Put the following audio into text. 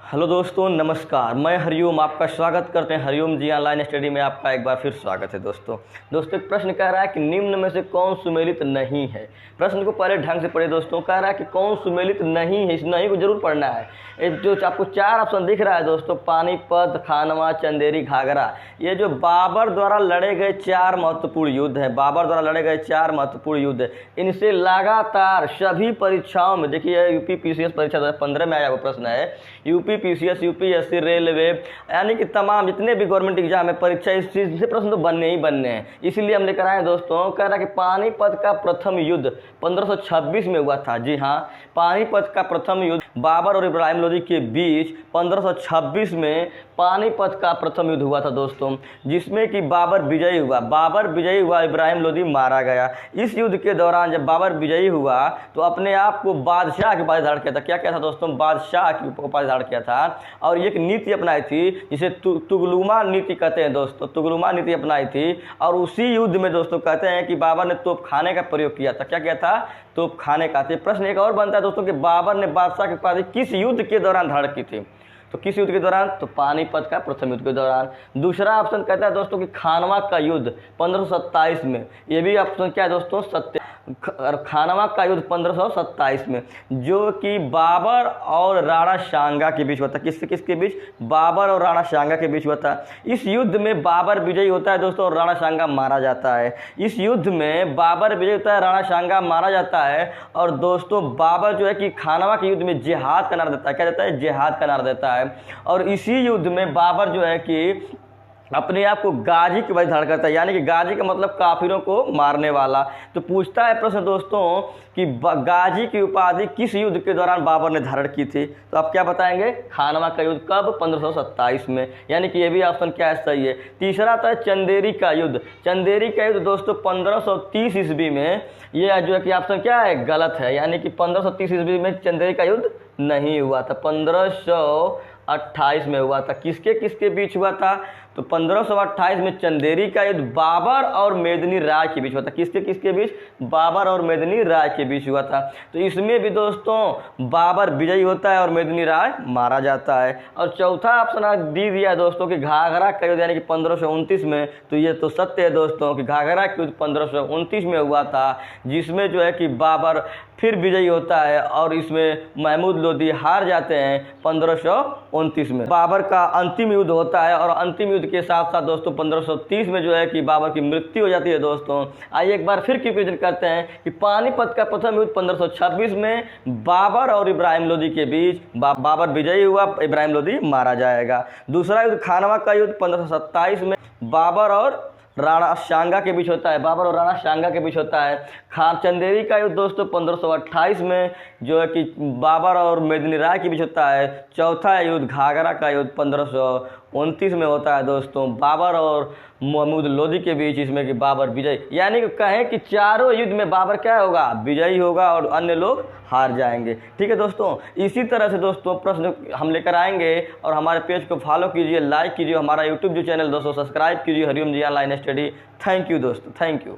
Hello दोस्तों, नमस्कार। मैं हरिओम आपका स्वागत करते हैं। हरिओम जी ऑनलाइन स्टडी में आपका एक बार फिर स्वागत है। दोस्तों एक प्रश्न कह रहा है कि निम्न में से कौन सुमेलित नहीं है। प्रश्न को पहले ढंग से पढ़े दोस्तों। कह रहा है कि कौन सुमेलित नहीं है, इस नहीं को जरूर पढ़ना है। जो आपको चार ऑप्शन दिख रहा है दोस्तों, पानीपत, खानवा, चंदेरी, घाघरा, ये जो बाबर द्वारा लड़े गए चार महत्वपूर्ण युद्ध हैं। बाबर द्वारा लड़े गए चार महत्वपूर्ण युद्ध, इनसे लगातार सभी परीक्षाओं में, देखिए यूपी पीसीएस परीक्षा 2015 में आया हुआ प्रश्न है। यूपी पीसीएस, यूपीएससी, रेलवे, यानी कि तमाम जितने भी गवर्नमेंट एग्जाम है, परीक्षा, इस चीज से प्रश्न तो बनने ही बनने हैं। इसीलिए हम लेकर आए दोस्तों। कह रहा है कि पानीपत का प्रथम युद्ध 1526 में हुआ था। जी हाँ, पानीपत का प्रथम युद्ध बाबर और इब्राहिम लोदी के बीच 1526 में पानीपत का प्रथम युद्ध हुआ था दोस्तों, जिसमें कि बाबर विजयी हुआ, इब्राहिम लोदी मारा गया। इस युद्ध के दौरान जब बाबर विजयी हुआ तो अपने आप को बादशाह की उपाधि धारण किया था। क्या था दोस्तों? बादशाह की उपाधि धारण किया था। और एक नीति अपनाई थी जिसे तुगलुमा नीति कहते हैं दोस्तों। तुगलुमा नीति अपनाई थी। और उसी युद्ध में दोस्तों कहते हैं कि बाबर ने तोप खाने का प्रयोग किया था। क्या किया था? तोप खाने का। प्रश्न एक और बनता है दोस्तों कि बाबर ने बादशाह की उपाधि किस युद्ध के दौरान धारण की थी? तो किस युद्ध के दौरान? तो पानीपत का प्रथम युद्ध के दौरान। दूसरा ऑप्शन कहता है दोस्तों कि खानवा का युद्ध 1527 में। ये भी ऑप्शन क्या है दोस्तों? सत्य। खानवा का युद्ध 1527 में, जो कि बाबर और राणा सांगा के बीच हुआ था। किसके बीच? बाबर और राणा सांगा के बीच हुआ था। इस युद्ध में बाबर विजयी होता है दोस्तों और राणा सांगा मारा जाता है। इस युद्ध में बाबर विजयी होता है, राणा सांगा मारा जाता है। और दोस्तों बाबर जो है कि खानवा के युद्ध में जिहाद का नारा देता है। क्या देता है? जिहाद का नारा देता है। और इसी युद्ध में बाबर जो है कि अपने आप को गाजी की उपाधि धारण करता है, यानी कि गाजी का मतलब काफिरों को मारने वाला। तो पूछता है प्रश्न दोस्तों कि गाजी की उपाधि किस युद्ध के दौरान बाबर ने धारण की थी? तो आप क्या बताएंगे? खानवा का युद्ध। कब? 1527 में। यानी कि ये भी ऑप्शन क्या है? सही है। तीसरा आता है चंदेरी का युद्ध। चंदेरी का युद्ध दोस्तों 1530 ईस्वी में। ये जो है कि ऑप्शन क्या है? गलत है। यानी कि 1530 ईस्वी में चंदेरी का युद्ध नहीं हुआ था, 1528 में हुआ था। किसके बीच हुआ था? तो 1528 में चंदेरी का युद्ध बाबर और मेदिनी राय के बीच हुआ था। किसके बीच? बाबर और मेदिनी राय के बीच हुआ था। तो इसमें भी दोस्तों बाबर विजयी होता है और मेदिनी राय मारा जाता है। और चौथा ऑप्शन दी दिया है दोस्तों कि घाघरा का युद्ध, यानी कि 1529 में। तो ये तो सत्य है दोस्तों कि घाघरा का युद्ध 1529 में हुआ था, जिसमें जो है कि बाबर फिर विजयी होता है और इसमें महमूद लोदी हार जाते हैं 1529 में। बाबर का अंतिम युद्ध होता है और अंतिम युद्ध के साथ साथ दोस्तों 1530 में जो है कि बाबर की मृत्यु हो जाती है दोस्तों। आइए एक बार फिर रिविजन करते हैं कि पानीपत का प्रथम युद्ध 1526 में बाबर और इब्राहिम लोदी के बीच। बाबर विजयी हुआ, इब्राहिम लोदी मारा जाएगा। दूसरा युद्ध खानवा का युद्ध 1527 में बाबर और राणा सांगा के बीच होता है। बाबर और राणा सांगा के बीच होता है। चंदेरी का युद्ध दोस्तों 1528 में, जो है कि बाबर और मेदिनी राय के बीच होता है। चौथा युद्ध घाघरा का युद्ध 1529 में होता है दोस्तों, बाबर और महमूद लोदी के बीच, इसमें कि बाबर विजय, यानी कि कहें कि चारों युद्ध में बाबर क्या होगा? विजयी होगा और अन्य लोग हार जाएंगे। ठीक है दोस्तों, इसी तरह से दोस्तों प्रश्न हम लेकर आएंगे। और हमारे पेज को फॉलो कीजिए, लाइक कीजिए, हमारा यूट्यूब जो चैनल दोस्तों सब्सक्राइब कीजिए, हरिओम जी ऑनलाइन स्टडी। थैंक यू दोस्तों, थैंक यू।